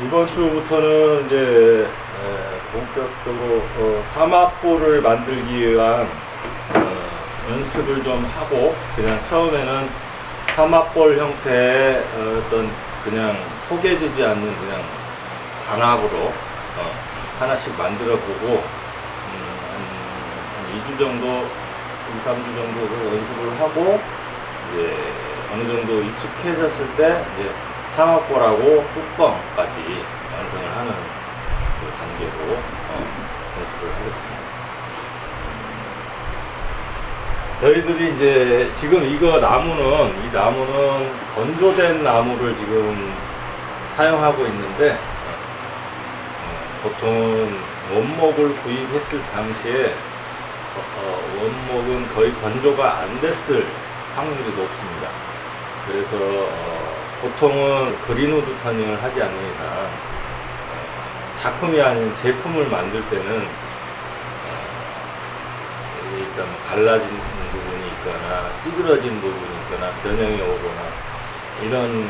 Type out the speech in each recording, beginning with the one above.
이번 주부터는 이제 본격적으로 삼합볼을 만들기 위한 연습을 좀 하고, 그냥 처음에는 삼합볼 형태의 어떤 그냥 포개지지 않는 그냥 단합으로 하나씩 만들어 보고, 한 2주 정도, 2, 3주 정도 연습을 하고, 이제 어느 정도 익숙해졌을 때 이제 삼합볼하고 뚜껑까지 완성을 하는 그 단계로 연습을 하겠습니다. 저희들이 이제 지금 이 나무는 건조된 나무를 지금 사용하고 있는데, 보통 원목을 구입했을 당시에 원목은 거의 건조가 안 됐을 확률이 높습니다. 그래서 보통은 그린우드 터닝을 하지 않는 이상 작품이 아닌 제품을 만들 때는 일단 갈라진 부분이 있거나 찌그러진 부분이 있거나 변형이 오거나 이런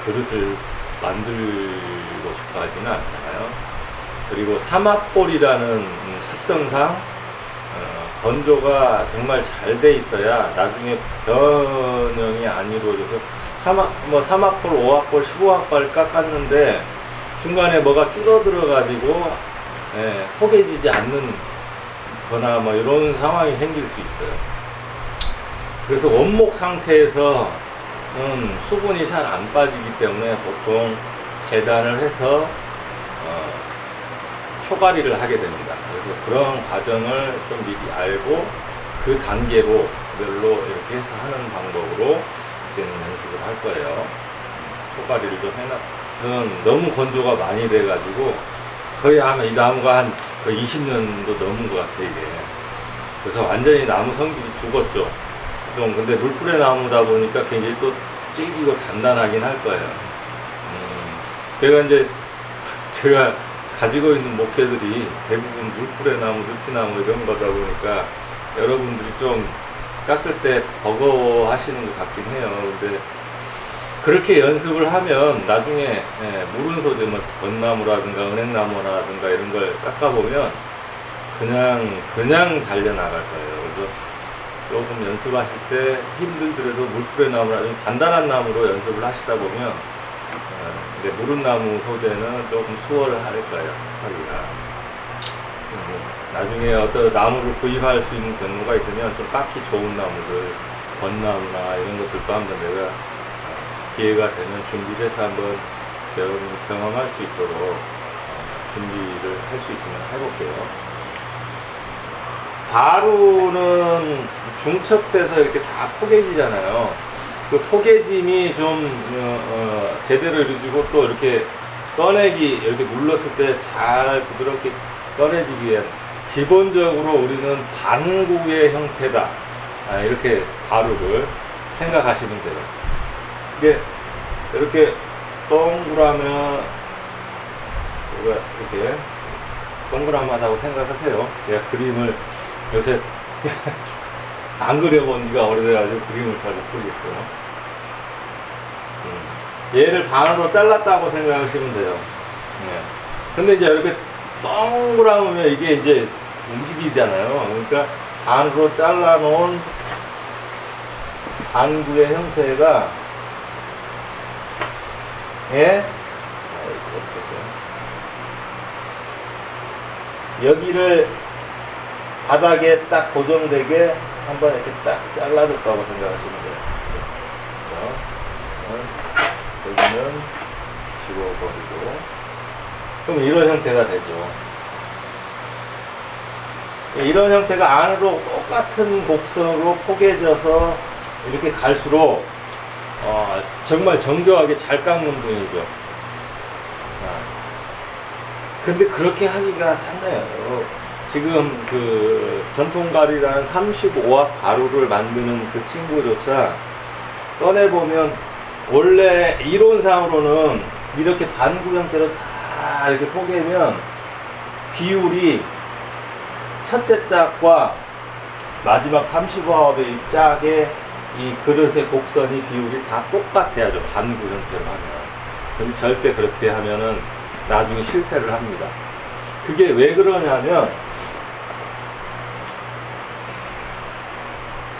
그릇을 만들고 싶어 하지는 않잖아요. 그리고 삼합볼이라는 특성상 건조가 정말 잘 돼 있어야 나중에 변형이 안 이루어져서 삼합볼, 5합볼, 15합볼 깎았는데 중간에 뭐가 줄어들어 가지고 포개지지 않는 거나 뭐 이런 상황이 생길 수 있어요. 그래서 원목 상태에서는 수분이 잘 안 빠지기 때문에 보통 재단을 해서 초가리를 하게 됩니다. 그래서 그런 과정을 좀 미리 알고 그 단계로 별로 이렇게 해서 하는 방법으로 그때는 연습을 할 거예요. 초가리를 좀 해놔. 너무 건조가 많이 돼가지고 거의 아마 이 나무가 한 거의 20년도 넘은 것 같아 이게. 그래서 완전히 나무 성질이 죽었죠. 좀 근데 물풀의 나무다 보니까 굉장히 또 질기고 단단하긴 할 거예요. 제가 가지고 있는 목재들이 대부분 물풀의 나무, 느티나무 이런 거다 보니까 여러분들이 좀 깎을 때 버거워 하시는 것 같긴 해요. 근데 그렇게 연습을 하면 나중에 무른 소재, 뭐 벚나무라든가 은행나무라든가 이런 걸 깎아보면 그냥 잘려 나갈 거예요. 그래서 조금 연습하실 때 힘들더라도 물풀의 나무나 좀 단단한 나무로 연습을 하시다 보면 근데 무른 나무 소재는 조금 수월할 거예요, 하기가. 나중에 어떤 나무를 구입할 수 있는 경우가 있으면 좀 깎기 좋은 나무들, 벚나무나 이런 것들도 한번 내가 기회가 되면 준비를 해서 한번 경험할 수 있도록 준비를 할 수 있으면 해볼게요. 바루는 중첩돼서 이렇게 다 포개지잖아요. 그 포개짐이 좀 제대로 이루어지고 또 이렇게 꺼내기, 이렇게 눌렀을 때 잘 부드럽게 꺼내지기 위해 기본적으로 우리는 반구의 형태다, 이렇게 바루를 생각하시면 돼요. 이게 이렇게 동그라면 이렇게 동그라마다고 생각하세요. 제가 그림을 요새 안 그려본 지가 오래돼가지고 그림을 잘 못 그리겠어요. 얘를 반으로 잘랐다고 생각하시면 돼요. 근데 이제 이렇게 동그라면 이게 이제 움직이잖아요. 그러니까 반으로 잘라놓은 반구의 형태가 여기를 바닥에 딱 고정되게 한번 이렇게 딱 잘라줬다고 생각하시면 돼요. 여기는 집어버리고, 그럼 이런 형태가 되죠. 이런 형태가 안으로 똑같은 곡선으로 포개져서 이렇게 갈수록 정말 정교하게 잘 깎는 분이죠. 근데 그렇게 하기가 상당해요. 지금 그 전통가리라는 35합 가루를 만드는 그 친구조차 꺼내보면 원래 이론상으로는 이렇게 반구 형태로 다 이렇게 포개면 비율이 첫째 짝과 마지막 35합의 짝의 이 그릇의 곡선이 비율이 다 똑같아야죠. 반구 형태로 하면. 근데 절대 그렇게 하면은 나중에 실패를 합니다. 그게 왜 그러냐면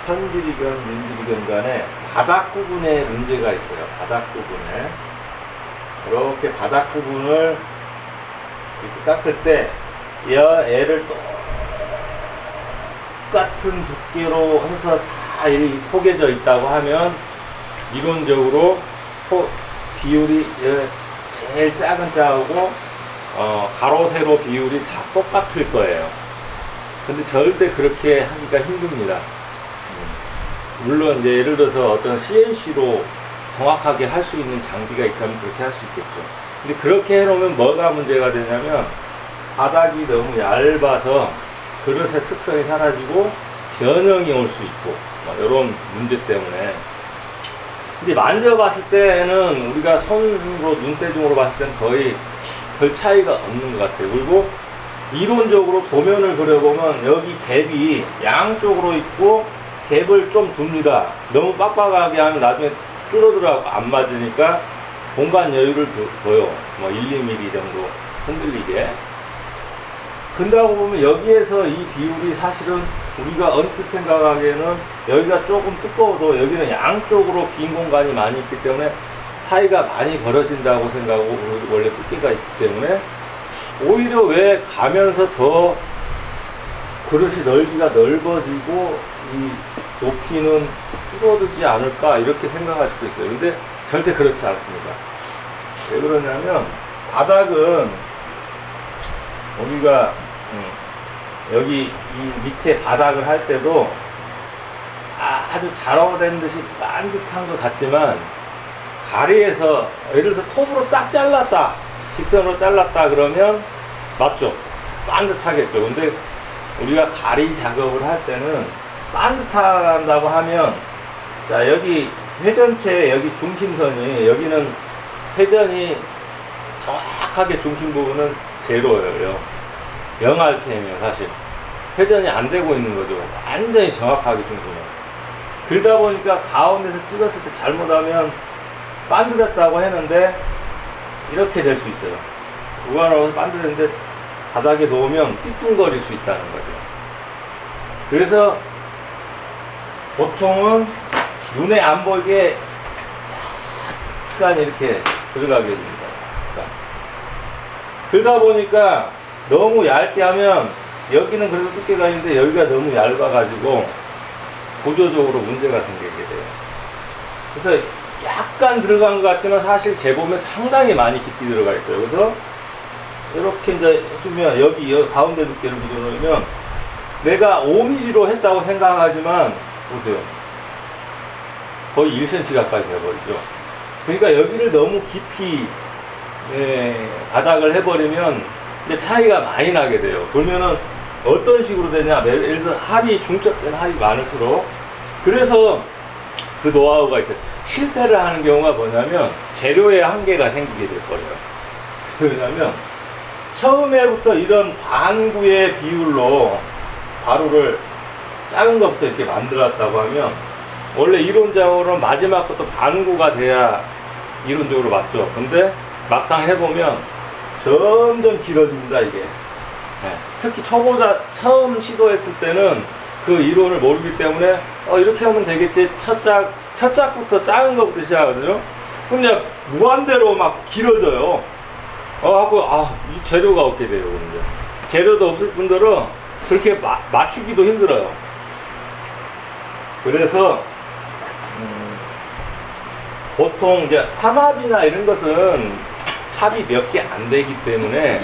선질이건 민질이건 간에 바닥 부분에 문제가 있어요. 바닥 부분에. 이렇게 바닥 부분을 이렇게 깎을 때 얘를 똑같은 두께로 해서 다 포개져 있다고 하면 이론적으로 비율이 제일 작은 자하고 가로 세로 비율이 다 똑같을 거예요. 근데 절대 그렇게 하기가 힘듭니다. 물론 이제 예를 들어서 어떤 CNC로 정확하게 할 수 있는 장비가 있다면 그렇게 할 수 있겠죠. 근데 그렇게 해놓으면 뭐가 문제가 되냐면 바닥이 너무 얇아서 그릇의 특성이 사라지고 변형이 올 수 있고 이런 문제 때문에. 근데 만져봤을 때는 우리가 손으로 눈대중으로 봤을 때는 거의 별 차이가 없는 것 같아요. 그리고 이론적으로 도면을 그려보면 여기 갭이 양쪽으로 있고 갭을 좀 둡니다. 너무 빡빡하게 하면 나중에 줄어들어가고 안 맞으니까 공간 여유를 둬요. 1, 2mm 정도 흔들리게. 근다고 보면 여기에서 이 비율이 사실은 우리가 언뜻 생각하기에는 여기가 조금 두꺼워도 여기는 양쪽으로 빈 공간이 많이 있기 때문에 사이가 많이 벌어진다고 생각하고 원래 두께가 있기 때문에 오히려 왜 가면서 더 그릇이 넓이가 넓어지고 이 높이는 줄어들지 않을까 이렇게 생각할 수도 있어요. 근데 절대 그렇지 않습니다. 왜 그러냐면 바닥은 우리가 여기 이 밑에 바닥을 할 때도 아주 잘어된 듯이 반듯한 것 같지만 가리에서 예를 들어서 톱으로 딱 잘랐다, 직선으로 잘랐다 그러면 맞죠? 반듯하겠죠. 근데 우리가 가리 작업을 할 때는 반듯한다고 하면 자 여기 회전체 여기 중심선이 여기는 회전이 정확하게 중심 부분은 제로예요. 0rpm이에요. 사실 회전이 안 되고 있는 거죠. 완전히 정확하게 중심이에요. 그러다 보니까 가운데서 찍었을 때 잘못하면 반듯했다고 했는데 이렇게 될 수 있어요. 우간으로 반듯했는데 바닥에 놓으면 띠뚱거릴 수 있다는 거죠. 그래서 보통은 눈에 안 보이게 약간 이렇게 들어가게 됩니다. 그러다 보니까 너무 얇게 하면 여기는 그래도 두께가 있는데 여기가 너무 얇아가지고 구조적으로 문제가 생기게 돼요. 그래서 약간 들어간 것 같지만 사실 재보면 상당히 많이 깊이 들어가 있어요. 그래서 이렇게 이제 해주면 여기 가운데 두께를 기준으로 내가 5mm로 했다고 생각하지만 보세요. 거의 1cm 가까이 되어버리죠. 그러니까 여기를 너무 깊이 바닥을 해버리면 이제 차이가 많이 나게 돼요. 그러면은 어떤 식으로 되냐? 예를 들어서 중첩된 합이 많을수록 그래서 그 노하우가 있어요. 실패를 하는 경우가 뭐냐면 재료의 한계가 생기게 될 거예요. 왜냐면 처음에부터 이런 반구의 비율로 가루를 작은 것부터 이렇게 만들었다고 하면 원래 이론적으로 마지막부터 반구가 돼야 이론적으로 맞죠. 근데 막상 해보면 점점 길어집니다, 이게. 네. 특히 초보자 처음 시도했을 때는 그 이론을 모르기 때문에 이렇게 하면 되겠지. 첫 짝부터 작은 것부터 시작하거든요. 그냥 무한대로 막 길어져요. 하고 이 재료가 없게 돼요. 근데 재료도 없을 분들은 그렇게 맞추기도 힘들어요. 그래서 보통 이제 삼합이나 이런 것은 합이 몇 개 안 되기 때문에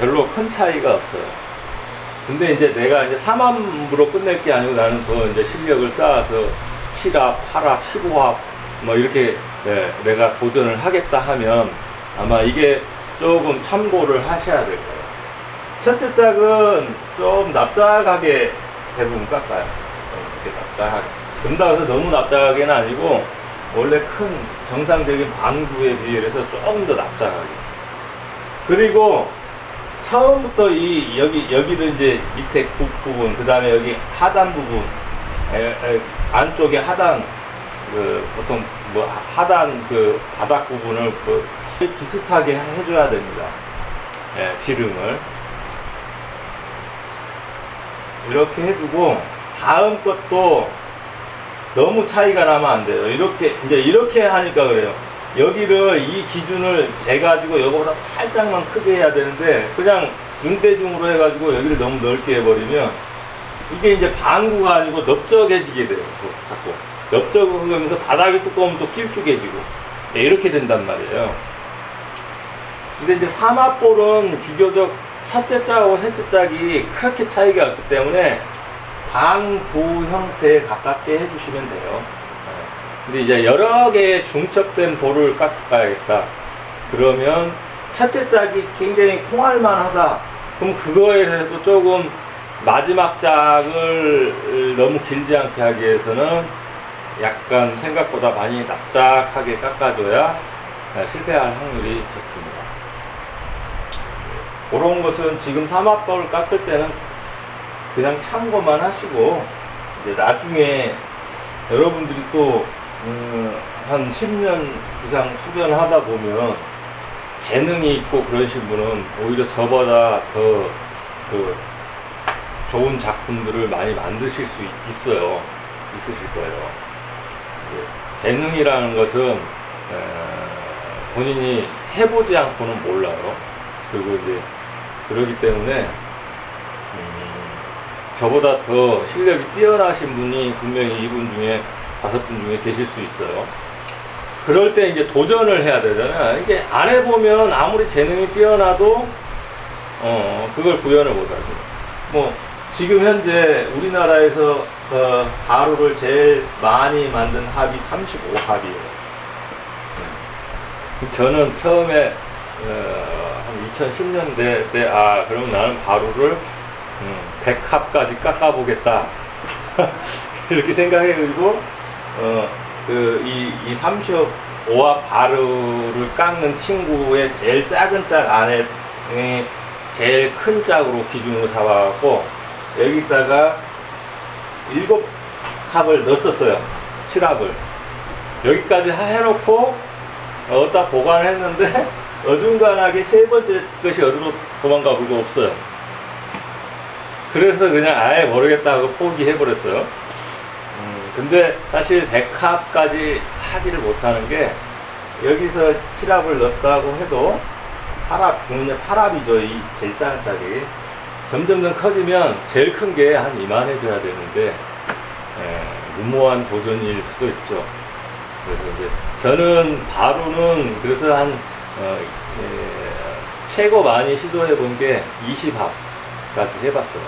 별로 큰 차이가 없어요. 근데 이제 내가 이제 3합으로 끝낼 게 아니고 나는 더 이제 실력을 쌓아서 7합, 8합, 15합 뭐 이렇게 내가 도전을 하겠다 하면 아마 이게 조금 참고를 하셔야 될 거예요. 첫째 짝은 좀 납작하게 대부분 깎아요. 이렇게 납작하게. 그런다고 해서 너무 납작하게는 아니고 원래 큰 정상적인 반구에 비해서 조금 더 납작하게. 그리고 처음부터 여기도 이제 밑에 국 부분, 그 다음에 여기 하단 부분, 안쪽에 하단, 보통 뭐 하단 그 바닥 부분을 그 비슷하게 해줘야 됩니다. 예, 지름을 이렇게 해주고, 다음 것도 너무 차이가 나면 안 돼요. 이렇게 하니까 그래요. 여기를 이 기준을 재가지고 여기보다 살짝만 크게 해야 되는데, 그냥 눈대중으로 해가지고 여기를 너무 넓게 해버리면 이게 이제 방구가 아니고 넓적해지게 돼요. 자꾸 넓적하면서 바닥이 두꺼우면 또 길쭉해지고 이렇게 된단 말이에요. 근데 이제 삼합볼은 비교적 첫째 짝하고 셋째 짝이 그렇게 차이가 없기 때문에 방구 형태에 가깝게 해주시면 돼요. 근데 이제 여러 개의 중첩된 볼을 깎아야겠다. 그러면 첫째 짝이 굉장히 콩알만 하다. 그럼 그거에 대해서도 조금 마지막 짝을 너무 길지 않게 하기 위해서는 약간 생각보다 많이 납작하게 깎아줘야 실패할 확률이 적습니다. 그런 것은 지금 삼합볼을 깎을 때는 그냥 참고만 하시고, 이제 나중에 여러분들이 또 한 10년 이상 수련하다 보면 재능이 있고 그러신 분은 오히려 저보다 더 그 좋은 작품들을 많이 만드실 수 있으실 거예요. 재능이라는 것은 본인이 해보지 않고는 몰라요. 그리고 이제 그러기 때문에 저보다 더 실력이 뛰어나신 분이 분명히 이분 중에 5분 중에 계실 수 있어요. 그럴 때 이제 도전을 해야 되잖아요. 이게 안 해보면 아무리 재능이 뛰어나도 그걸 구현을 못하죠. 뭐 지금 현재 우리나라에서 가루를 제일 많이 만든 합이 35합이에요. 저는 처음에 한 2010년대 때 그럼 나는 가루를 100합까지 깎아보겠다 이렇게 생각해가지고 이 35합 가루를 깎는 친구의 제일 작은 짝 안에 제일 큰 짝으로 기준으로 잡아갖고 여기다가 7합을 넣었어요. 7합을 여기까지 해놓고 어디다 보관을 했는데 어중간하게 세 번째 것이 어디로 도망가 볼 거 없어요. 그래서 그냥 아예 모르겠다 하고 포기해버렸어요. 근데 사실 100합까지 하지를 못하는 게, 여기서 7합을 넣었다고 해도 8합이죠. 이 제일 작은 짝이 점점 커지면 제일 큰 게 한 이만해져야 되는데 무모한 도전일 수도 있죠. 그래서 이제 저는 바로는 그래서 최고 많이 시도해 본 게 20합까지 해봤어요.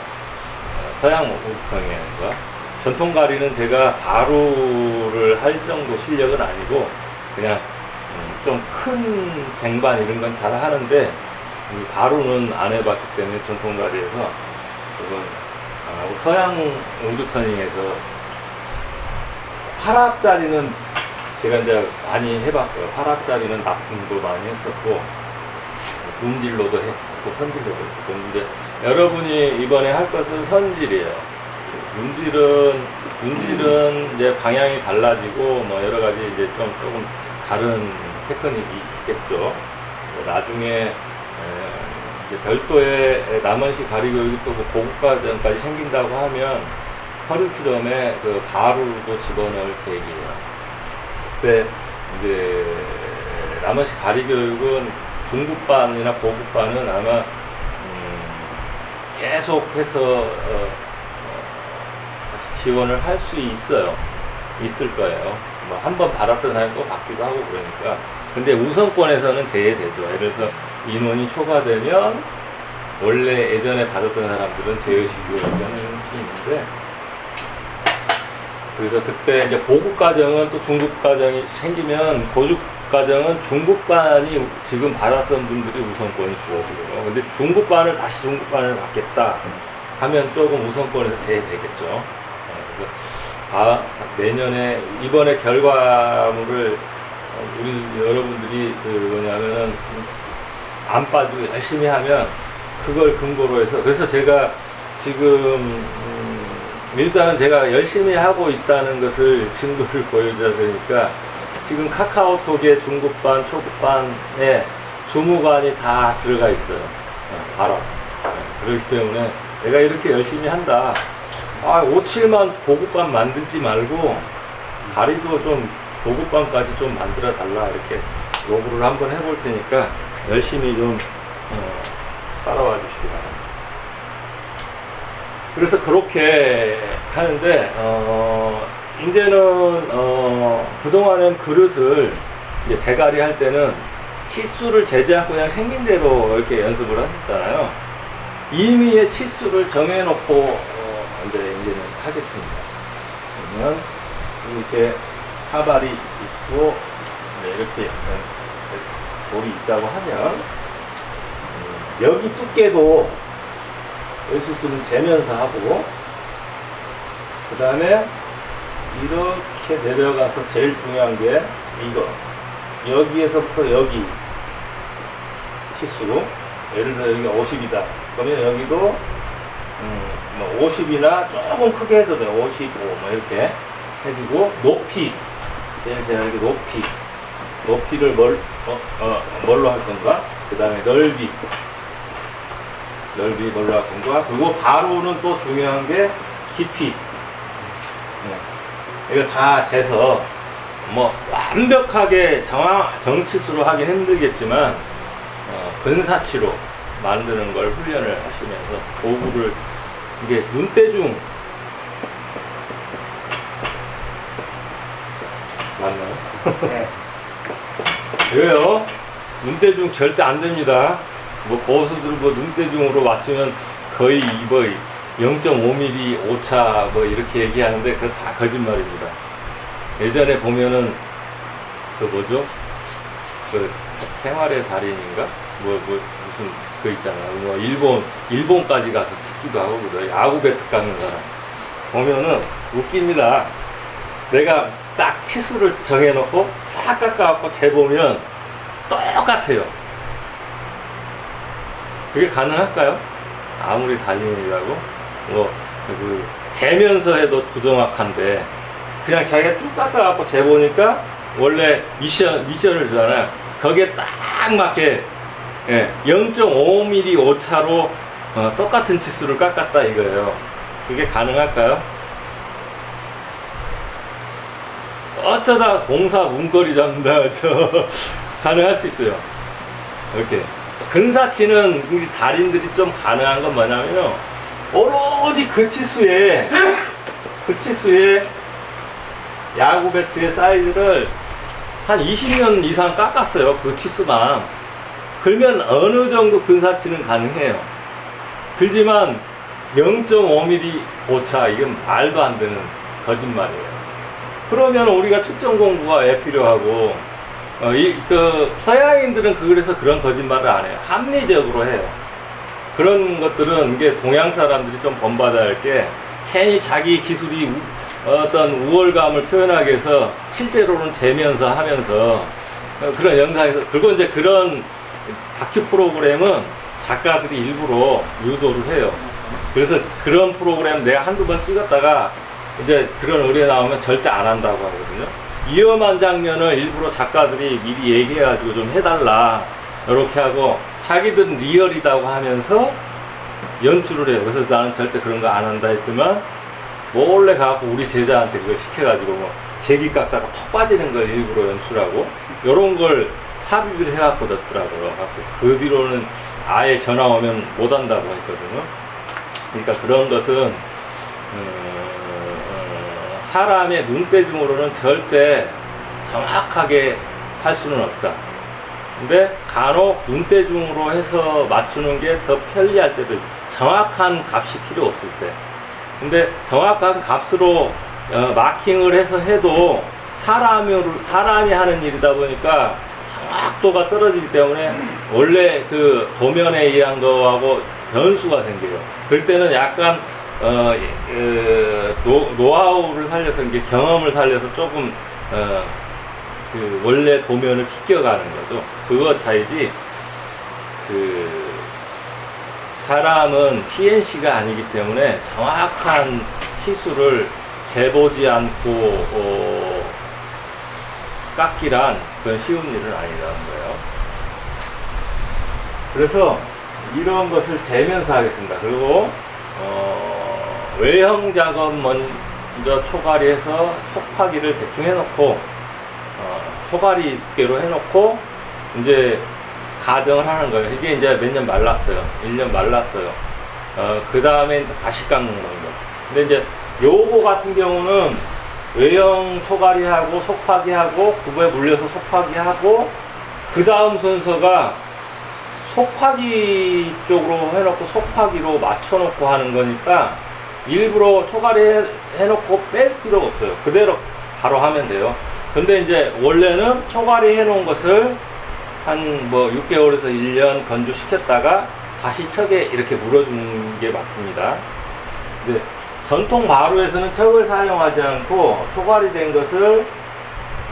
서양 우두청이인가. 전통가리는 제가 가루를 할 정도 실력은 아니고 그냥 좀 큰 쟁반 이런 건 잘 하는데 가루는 안 해봤기 때문에 전통가리에서 그건 안 하고, 서양 우드터닝에서 8합짜리는 제가 이제 많이 해봤고요. 8합짜리는 납품도 많이 했었고 음질로도 했었고 선질로도 했었고. 근데 여러분이 이번에 할 것은 선질이에요. 음질은 이제 방향이 달라지고 뭐 여러 가지 이제 조금 다른 테크닉이 있겠죠. 나중에 이제 별도의 남원시 가리교육이 또 고급 과정까지 생긴다고 하면 커리큘럼에 그 가루도 집어넣을 계획이에요. 그때 이제 남원시 가리교육은 중급반이나 고급반은 아마 계속해서 지원을 할 수 있을 거예요. 뭐 한 번 받았던 사람이 또 받기도 하고 그러니까. 근데 우선권에서는 제외되죠. 예를 들어서 인원이 초과되면 원래 예전에 받았던 사람들은 제외시키고 있다는 수 있는데, 그래서 그때 이제 고급 과정은 또 중급 과정이 생기면 고급 과정은 중급반이 지금 받았던 분들이 우선권이 주어지고요. 근데 중급반을 다시 중급반을 받겠다 하면 조금 우선권에서 제외되겠죠. 그래서 내년에 이번에 결과물을 우리 여러분들이 뭐냐면은 안 빠지고 열심히 하면 그걸 근거로 해서, 그래서 제가 지금 일단은 제가 열심히 하고 있다는 것을 증거를 보여줘야 되니까 지금 카카오톡에 중급반, 초급반에 주무관이 다 들어가 있어요. 바로. 그렇기 때문에 내가 이렇게 열심히 한다. 5, 7만 고급반 만들지 말고 다리도 좀 고급반까지 좀 만들어 달라. 이렇게 요구를 한번 해볼 테니까 열심히 좀 따라와 주시기 바랍니다. 그래서 그렇게 하는데 이제는 그동안은 그릇을 이제 제갈이 할 때는 치수를 재지 않고 그냥 생긴 대로 이렇게 연습을 하셨잖아요. 임의의 치수를 정해놓고 이제는 하겠습니다. 그러면 이렇게 사발이 있고 이렇게 돌이 있다고 하면 여기 두께도 열수술은 재면서 하고, 그 다음에 이렇게 내려가서 제일 중요한 게 이거, 여기에서부터 여기 치수, 예를 들어서 여기가 50이다 그러면 여기도 50이나 조금 크게 해도 돼요. 55 뭐 이렇게 해주고, 높이, 제가 이렇게 높이를 뭘로 할 건가, 그 다음에 넓이 뭘로 할 건가, 그리고 바로는 또 중요한 게 깊이. 이거 다 재서 뭐 완벽하게 정치수로 하긴 힘들겠지만 근사치로 만드는 걸 훈련을 하시면서 도구를, 이게 눈대중 맞나요? 네. 왜요? 눈대중 절대 안 됩니다. 뭐 고수들 뭐 눈대중으로 맞추면 거의 뭐 0.5mm 오차 뭐 이렇게 얘기하는데 그거 다 거짓말입니다. 예전에 보면은 그 뭐죠? 그 생활의 달인인가? 뭐 무슨 그 있잖아요. 뭐 일본까지 가서 듣기도 하고 그래요. 야구 배트 깎는 사람 보면은 웃깁니다. 내가 딱 치수를 정해놓고 싹 깎아갖고 재보면 똑같아요. 그게 가능할까요? 아무리 달인이라고 재면서 해도 부정확한데, 그냥 자기가 쭉 깎아갖고 재보니까 원래 미션을 주잖아요. 거기에 딱 맞게 0.5mm 오차로 똑같은 치수를 깎았다 이거예요. 그게 가능할까요? 어쩌다 공사 문거리 잡는다 가능할 수 있어요. 이렇게 근사치는 달인들이 좀 가능한 건 뭐냐면요, 오로지 그 치수에 야구 배트의 사이즈를 한 20년 이상 깎았어요. 그 치수만. 그러면 어느 정도 근사치는 가능해요. 그렇지만 0.5mm 오차, 이건 말도 안 되는 거짓말이에요. 그러면 우리가 측정 공부가 왜 필요하고, 서양인들은 그래서 그런 거짓말을 안 해요. 합리적으로 해요. 그런 것들은 이게 동양 사람들이 좀 본받아야 할 게, 괜히 자기 기술이 어떤 우월감을 표현하기 위해서 실제로는 재면서 하면서 그런 영상에서, 그리고 이제 그런 다큐 프로그램은 작가들이 일부러 유도를 해요. 그래서 그런 프로그램 내가 한두 번 찍었다가 이제 그런 의뢰 나오면 절대 안 한다고 하거든요. 위험한 장면을 일부러 작가들이 미리 얘기해가지고 좀 해달라 이렇게 하고, 자기들은 리얼이라고 하면서 연출을 해요. 그래서 나는 절대 그런 거 안 한다 했더만 몰래 가갖고 우리 제자한테 그걸 시켜가지고 뭐 제기 깎다가 톡 빠지는 걸 일부러 연출하고 요런 걸 삽입을 해갖고 넣더라고요. 그 뒤로는 아예 전화 오면 못 한다고 했거든요. 그러니까 그런 것은 사람의 눈대중으로는 절대 정확하게 할 수는 없다. 근데 간혹 눈대중으로 해서 맞추는 게 더 편리할 때도 있어요. 정확한 값이 필요 없을 때. 근데 정확한 값으로 마킹을 해서 해도 사람이 하는 일이다 보니까 정확도가 떨어지기 때문에 원래 그 도면에 의한 거하고 변수가 생겨요. 그럴 때는 약간 노하우를 살려서, 이게 경험을 살려서 조금 그 원래 도면을 비껴가는 거죠. 그거 차이지. 사람은 CNC가 아니기 때문에 정확한 치수를 재보지 않고 깎기란 그건 쉬운 일은 아니라는 거예요. 그래서 이런 것을 재면서 하겠습니다. 그리고 외형 작업 먼저 초가리해서 속파기를 대충 해놓고 초가리 두께로 해놓고 이제 가정을 하는 거예요. 이게 이제 몇 년 말랐어요. 1년 말랐어요. 그 다음에 다시 깎는 방법. 근데 이제 요거 같은 경우는 외형 초가리하고 속파기하고 구부에 물려서 속파기하고 그 다음 순서가 속파기 쪽으로 해놓고 속파기로 맞춰놓고 하는 거니까 일부러 초가리 해놓고 뺄 필요가 없어요. 그대로 바로 하면 돼요. 근데 이제 원래는 초가리 해놓은 것을 한 뭐 6개월에서 1년 건조시켰다가 다시 척에 이렇게 물어주는 게 맞습니다. 근데 전통 바로에서는 척을 사용하지 않고 초가리 된 것을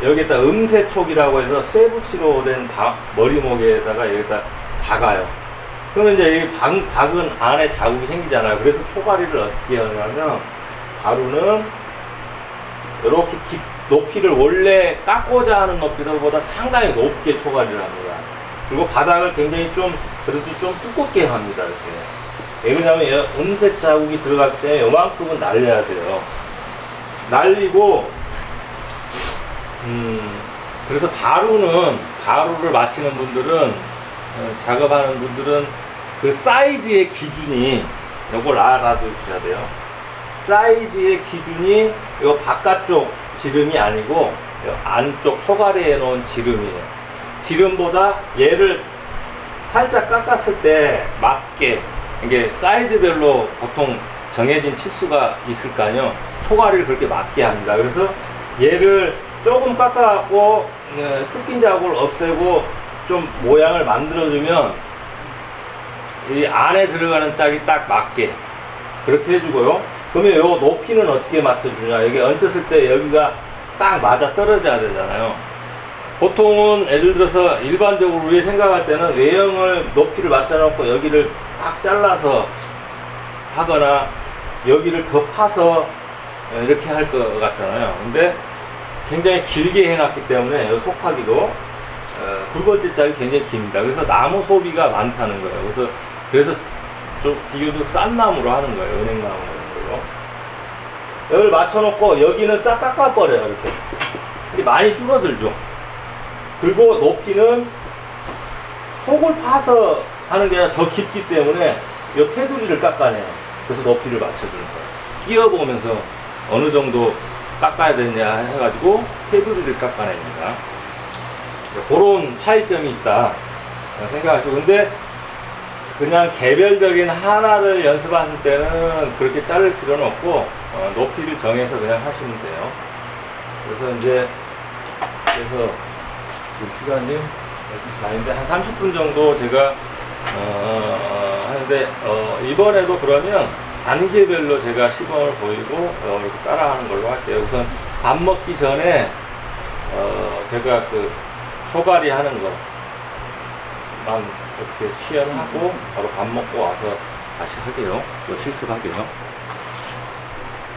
여기에다 음세촉이라고 해서 쇠붙이로 된 머리목에다가 여기다 박아요. 그러면 이제 이 박은 안에 자국이 생기잖아요. 그래서 초가리를 어떻게 하냐면 바로는 이렇게 높이를 원래 깎고자 하는 높이보다 상당히 높게 초가리를 합니다. 그리고 바닥을 굉장히 그래도 좀 두껍게 합니다. 이렇게. 왜 그러냐면 음색 자국이 들어갈 때 요만큼은 날려야 돼요. 날리고 그래서 바루를 마치는 분들은 작업하는 분들은 그 사이즈의 기준이 요걸 알아두셔야 돼요. 사이즈의 기준이 요 바깥쪽 지름이 아니고 요 안쪽 소가리에 놓은 지름이에요. 지름보다 얘를 살짝 깎았을 때 맞게 이게 사이즈별로 보통 정해진 치수가 있을 거 아니에요. 초가리를 그렇게 맞게 합니다. 그래서 얘를 조금 깎아갖고 뜯긴 자국을 없애고 좀 모양을 만들어주면 이 안에 들어가는 짝이 딱 맞게 그렇게 해주고요. 그러면 요 높이는 어떻게 맞춰주냐. 여기 얹었을 때 여기가 딱 맞아 떨어져야 되잖아요. 보통은 예를 들어서 일반적으로 우리 생각할 때는 외형을 높이를 맞춰놓고 여기를 딱 잘라서 하거나 여기를 더 파서 이렇게 할 것 같잖아요. 근데 굉장히 길게 해놨기 때문에 이 속파기도 두 번째 짝이 굉장히 깁니다. 그래서 나무 소비가 많다는 거예요. 그래서 좀 비교적 싼 나무로 하는 거예요. 은행나무 이런 걸로. 여기를 맞춰놓고 여기는 싹 깎아버려요. 이렇게 많이 줄어들죠. 그리고 높이는 속을 파서 하는 게 아니라 더 깊기 때문에 이 테두리를 깎아내요. 그래서 높이를 맞춰주는 거예요. 끼워보면서 어느 정도 깎아야 되냐 해가지고 테두리를 깎아냅니다. 그런 차이점이 있다 생각하시고, 근데 그냥 개별적인 하나를 연습하실 때는 그렇게 자를 필요는 없고 높이를 정해서 그냥 하시면 돼요. 그래서 지금 시간이 12시 40인데 한 30분 정도 제가 하는데 이번에도 그러면 단계별로 제가 시범을 보이고 이렇게 따라하는 걸로 할게요. 우선 밥 먹기 전에 제가 그 초가리 하는 거만 이렇게 시연하고 바로 밥 먹고 와서 다시 하게요. 또 실습하게요.